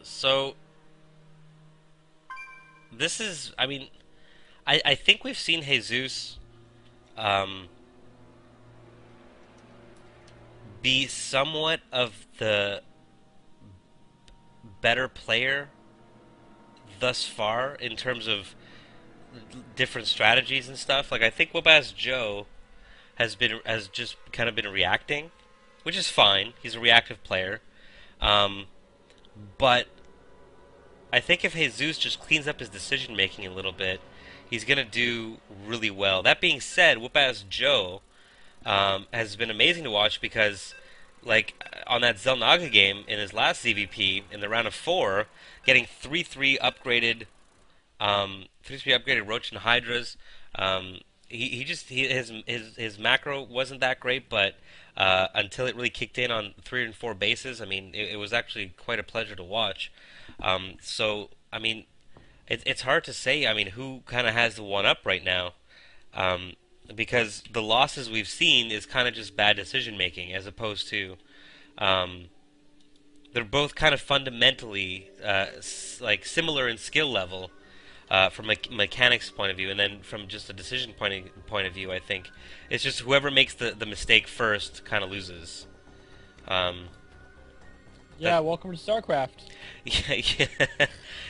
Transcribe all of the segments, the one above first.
So this is, I think we've seen Heyzeus um, be somewhat of the better player thus far in terms of different strategies and stuff. Like I think Whoopassjoe has just kind of been reacting, which is fine. He's a reactive player, um, but I think if Heyzeus just cleans up his decision making a little bit, he's gonna do really well. That being said, Whoopassjoe has been amazing to watch because, like, on that Zelnaga game in his last ZVP in the round of four, getting 3-3 upgraded, 3-3 upgraded Roach and Hydras. His macro wasn't that great, but until it really kicked in on 3 and 4 bases, I mean, it was actually quite a pleasure to watch. It's hard to say. I mean, who kind of has the one up right now? Um, because the losses we've seen is kind of just bad decision making, as opposed to um, they're both kind of fundamentally like similar in skill level from a mechanics point of view, and then from just a decision point of view, I think it's just whoever makes the mistake first kind of loses. Um, Yeah, that welcome to StarCraft. yeah,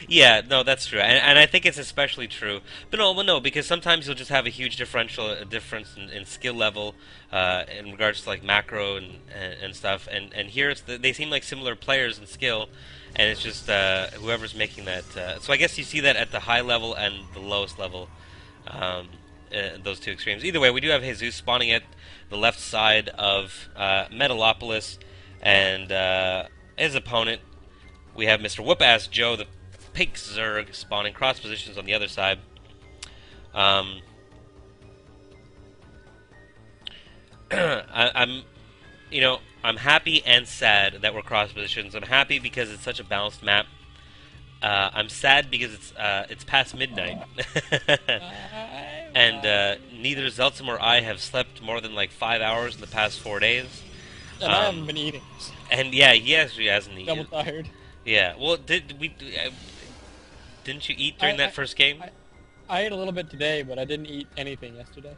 yeah, no, that's true, and I think it's especially true. But no, well, no, because sometimes you'll just have a huge difference in skill level in regards to like macro and stuff. And here they seem like similar players in skill, and it's just whoever's making that. So I guess you see that at the high level and the lowest level, um, those two extremes. Either way, we do have Heyzeus spawning at the left side of Metalopolis, and his opponent we have Mr. Whoopassjoe, the pink Zerg, spawning cross positions on the other side. Um, I'm, I'm happy and sad that we're cross positions. I'm happy because it's such a balanced map. I'm sad because it's past midnight, and neither Zeltsum or I have slept more than like 5 hours in the past 4 days. And I haven't Um, been eating. and yeah, he actually hasn't Double eaten. tired. Yeah. Well, didn't you eat during that I, first game? I I ate a little bit today, but I didn't eat anything yesterday.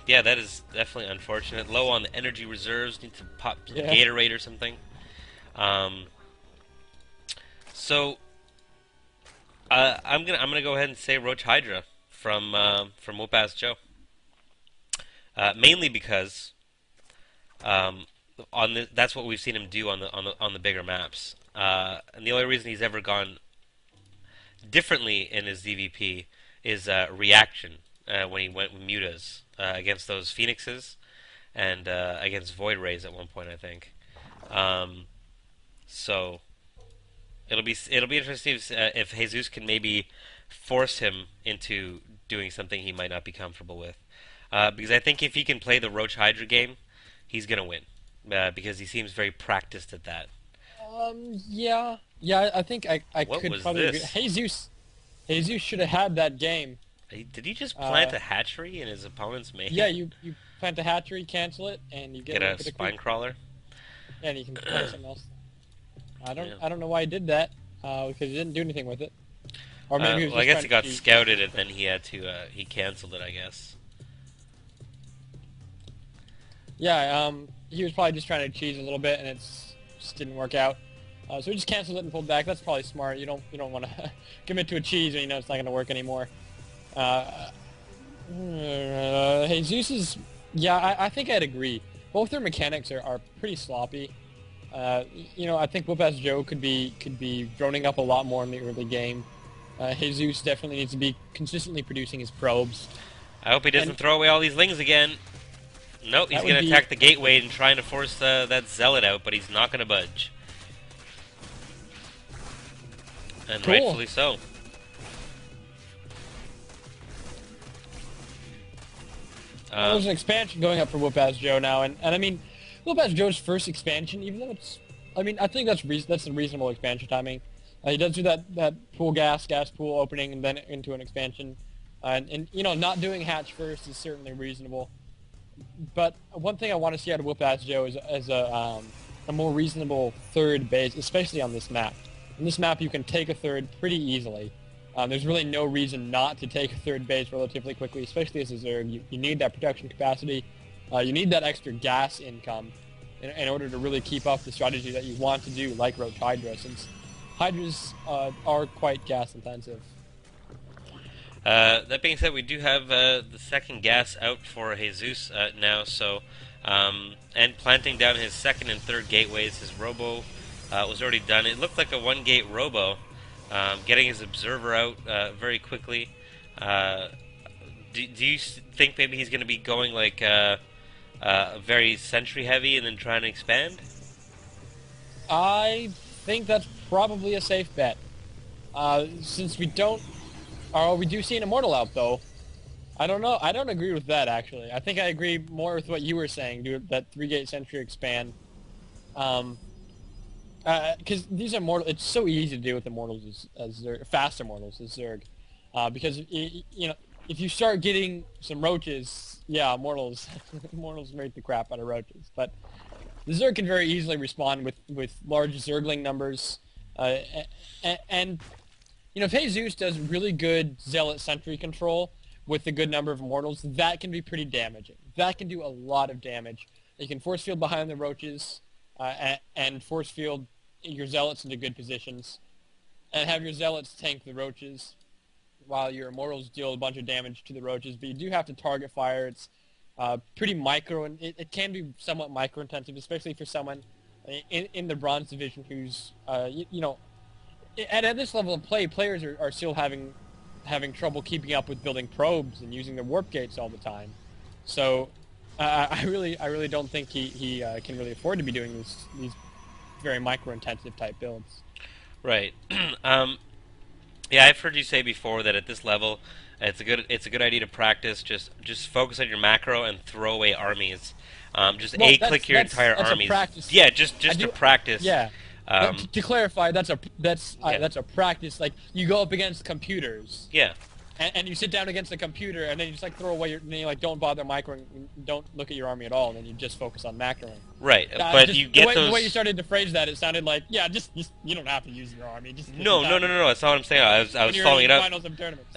Yeah, that is definitely unfortunate. Low on the energy reserves. Need to pop some Yeah. Gatorade or something. Um, so I'm gonna go ahead and say Roach Hydra from Whoopassjoe. Mainly because that's what we've seen him do on the bigger maps. And the only reason he's ever gone differently in his ZVP is reaction when he went with mutas against those phoenixes and against void rays at one point, I think. Um, so it'll be interesting if Heyzeus can maybe force him into doing something he might not be comfortable with. Because I think if he can play the Roach Hydra game, he's gonna win. Because he seems very practiced at that. Yeah. Yeah, I think I What could was probably agree. this? Jesus should have had that game. Did he just plant Uh, a hatchery in his opponent's yeah, main? you plant a hatchery, cancel it, and you Get a get a spine creep. crawler? Yeah, and you can plant something else. Yeah. I don't know why he did that, because he didn't do anything with it. Or maybe he was Well, I just guess trying it to got cheat. scouted and then he had to, he canceled it, I guess. Yeah, he was probably just trying to cheese a little bit, and just didn't work out. So he just canceled it and pulled back. That's probably smart. You don't want to commit to a cheese when you know it's not going to work anymore. Uh, Jesus is, yeah, I think I'd agree. Both their mechanics are pretty sloppy. I think Whoopassjoe could be droning up a lot more in the early game. Jesus definitely needs to be consistently producing his probes, I hope he and doesn't throw away all these lings again. Nope, he's that would gonna be attack the gateway and trying to force that zealot out, but he's not gonna budge. And cool. rightfully so. Well, there's Um, an expansion going up for Whoopassjoe now, and I mean, Whoopassjoe's first expansion, even though I mean, I think that's a reasonable expansion timing. He does do that pool gas pool opening and then into an expansion, and not doing hatch first is certainly reasonable. But one thing I want to see out of Whoopassjoe is a a more reasonable third base, especially on this map. On this map, you can take a third pretty easily. There's really no reason not to take a third base relatively quickly, especially as a Zerg. You need that production capacity. You need that extra gas income in order to really keep up the strategy that you want to do, like Roach Hydra, since Hydras are quite gas intensive. That being said, we do have the second gas out for Heyzeus now, so and planting down his second and third gateways. His robo was already done. It looked like a one-gate robo, getting his observer out very quickly. Do you think maybe he's going to be going like very sentry heavy and then trying to expand? I think that's probably a safe bet. Since we don't... we do see an Immortal out, though. I don't know. I don't agree with that, actually. I think I agree more with what you were saying, dude, that 3-gate sentry expand. Because these Immortals... It's so easy to deal with Immortals as Zerg, fast Immortals as Zerg. Because, you know, if you start getting some Roaches, yeah, Immortals... Immortals rate the crap out of Roaches. But the Zerg can very easily respond with large Zergling numbers. And you know, if Heyzeus does really good Zealot sentry control with a good number of Immortals, that can be pretty damaging. That can do a lot of damage. You can force field behind the Roaches and force field your Zealots into good positions, and have your Zealots tank the Roaches while your Immortals deal a bunch of damage to the Roaches. But you do have to target fire. It's pretty micro, and it can be somewhat micro-intensive, especially for someone in the Bronze Division who's, you know, at this level of play, players are still having trouble keeping up with building probes and using their warp gates all the time. So I really don't think he can really afford to be doing these very micro-intensive type builds. Right. Yeah, I've heard you say before that at this level, it's a good idea to practice. Just focus on your macro and throw away armies. Just click your entire armies. Yeah, just to practice. Yeah. To clarify, that's a practice. Like, you go up against computers. Yeah. And you sit down against a computer, and then you just like throw away and you like don't bother microing, don't look at your army at all, and then you just focus on macroing. Right, but you get the way you started to phrase that, it sounded like, yeah, just you don't have to use your army. No, that's not what I'm saying. I was following it up. Finals of tournaments.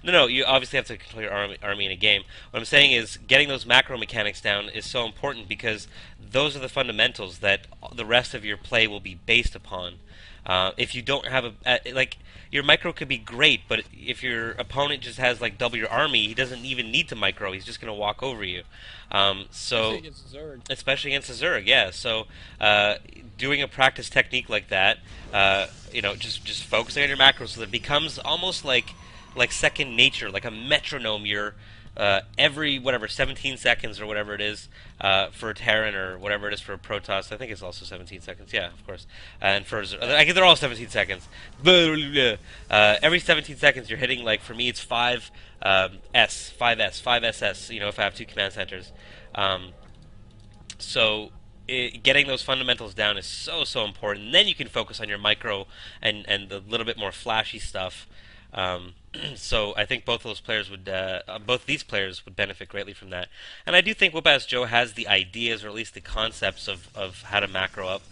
No, you obviously have to control your army in a game. What I'm saying is getting those macro mechanics down is so important because those are the fundamentals that the rest of your play will be based upon. If you don't have like, your micro could be great, but if your opponent just has like double your army, he doesn't even need to micro. He's just going to walk over you. Especially against a Zerg. Especially against a Zerg, yeah. So doing a practice technique like that, you know, just focusing on your macros so that it becomes almost like second nature, like a metronome. You're every 17 seconds or whatever it is for a Terran or whatever it is for a Protoss. I think it's also 17 seconds. Yeah, of course. And for I guess they're all 17 seconds. Every 17 seconds you're hitting, like, for me it's 5 SS. You know, if I have 2 command centers. So getting those fundamentals down is so important. And then you can focus on your micro and the little bit more flashy stuff. So I think both these players would benefit greatly from that. And I do think Whoopassjoe has the ideas, or at least the concepts of how to macro up.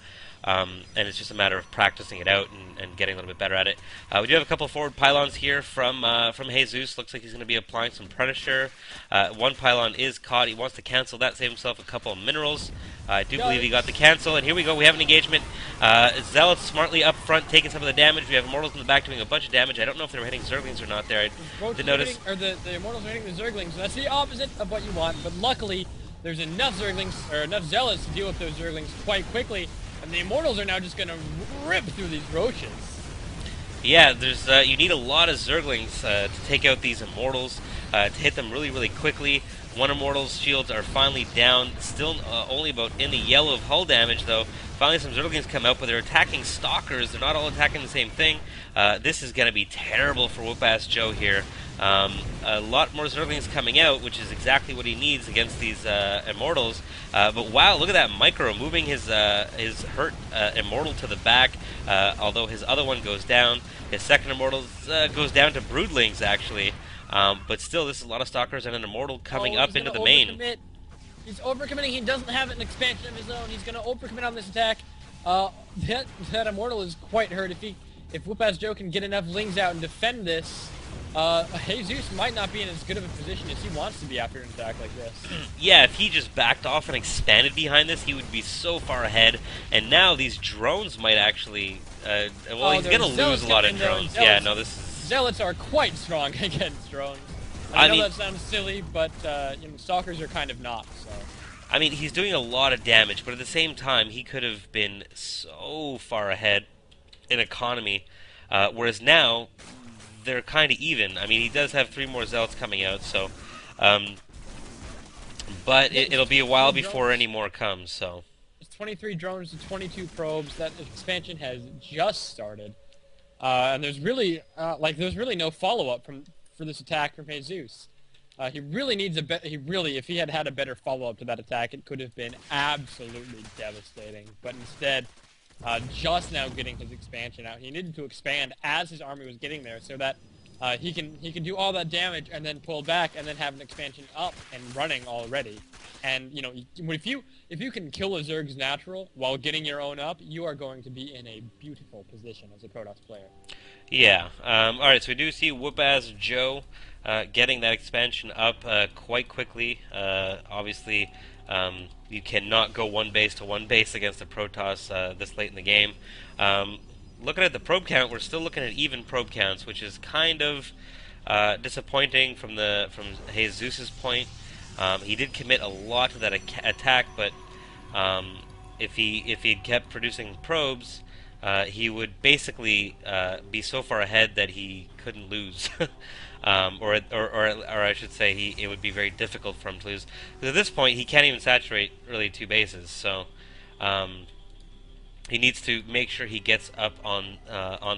And it's just a matter of practicing it out and getting a little bit better at it. We do have a couple forward pylons here from Heyzeus. Looks like he's going to be applying some Punisher. One pylon is caught. He wants to cancel that, save himself a couple of minerals. I do believe he got the cancel, and here we go. We have an engagement. Zealots smartly up front, taking some of the damage. We have Immortals in the back doing a bunch of damage. I don't know if they were hitting Zerglings or not there. I did notice. The Immortals are hitting the Zerglings, so that's the opposite of what you want. But luckily, there's enough Zerglings, or enough Zealots to deal with those Zerglings quite quickly. And the Immortals are now just going to rip through these Roaches. Yeah, there's you need a lot of Zerglings to take out these Immortals, to hit them really quickly. One Immortal's shields are finally down, still only about in the yellow of hull damage, though. Finally some Zerglings come out, but they're attacking Stalkers. They're not all attacking the same thing. This is going to be terrible for Whoopassjoe here. A lot more Zerglings coming out, which is exactly what he needs against these Immortals. But wow, look at that micro, moving his hurt Immortal to the back, although his other one goes down. His second Immortal goes down to Broodlings, actually. But still, this is a lot of Stalkers and an Immortal coming up into the main. He's overcommitting. He doesn't have an expansion of his own. He's going to overcommit on this attack. That Immortal is quite hurt. If Whoopassjoe can get enough Lings out and defend this, Heyzeus might not be in as good of a position as he wants to be after an attack like this. Yeah, if he just backed off and expanded behind this, he would be so far ahead. And now these drones might actually... well, he's going to lose a lot of drones. Yeah, no, this is... Zealots are quite strong against drones. I know that sounds silly, but Stalkers are kind of not, so... I mean, he's doing a lot of damage, but at the same time, he could have been so far ahead in economy, whereas now, they're kind of even. I mean, he does have 3 more Zealots coming out, so... but it'll be a while before any more comes, so... It's 23 drones to 22 probes. That expansion has just started. And there's really, no follow-up for this attack from Heyzeus. He really needs if he had had a better follow-up to that attack, it could have been absolutely devastating. But instead, just now getting his expansion out, he needed to expand as his army was getting there, so that he can do all that damage and then pull back and then have an expansion up and running already. And if you can kill a Zerg's natural while getting your own up, you are going to be in a beautiful position as a Protoss player. Yeah. Alright, so we do see Whoopassjoe getting that expansion up quite quickly. Obviously, you cannot go one base to one base against a Protoss this late in the game. Looking at the probe count, we're still looking at even probe counts, which is kind of disappointing from Heyzeus's point. He did commit a lot to that attack, but if he kept producing probes, he would basically be so far ahead that he couldn't lose, or I should say, it would be very difficult for him to lose. Because at this point, he can't even saturate really 2 bases, so he needs to make sure he gets up on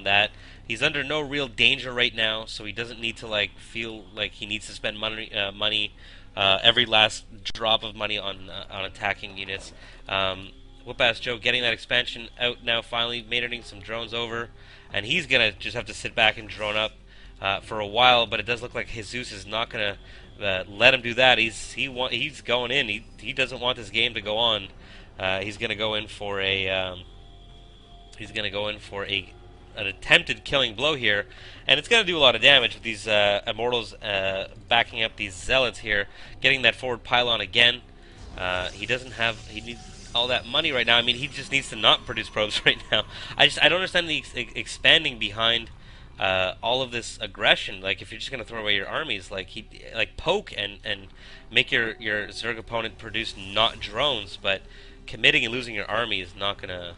that. He's under no real danger right now, so he doesn't need to feel like he needs to spend money every last drop of money on attacking units. Whoopassjoe getting that expansion out now, finally maintaining some drones over, and he's gonna just have to sit back and drone up for a while. But it does look like Heyzeus is not gonna let him do that. He's going in. He doesn't want this game to go on. He's gonna go in for an attempted killing blow here, and it's gonna do a lot of damage with these Immortals backing up these Zealots here, getting that forward pylon again. He needs all that money right now. I mean, he just needs to not produce probes right now. I don't understand the expanding behind all of this aggression. Like, if you're just gonna throw away your armies, poke and make your Zerg opponent produce not drones, but committing and losing your army is not gonna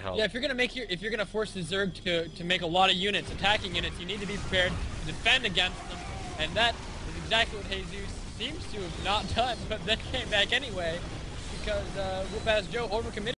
help. Yeah, if you're gonna force the Zerg to make a lot of units, attacking units, you need to be prepared to defend against them, and that is exactly what Heyzeus seems to have not done, but then came back anyway, because Whoopassjoe overcommitted.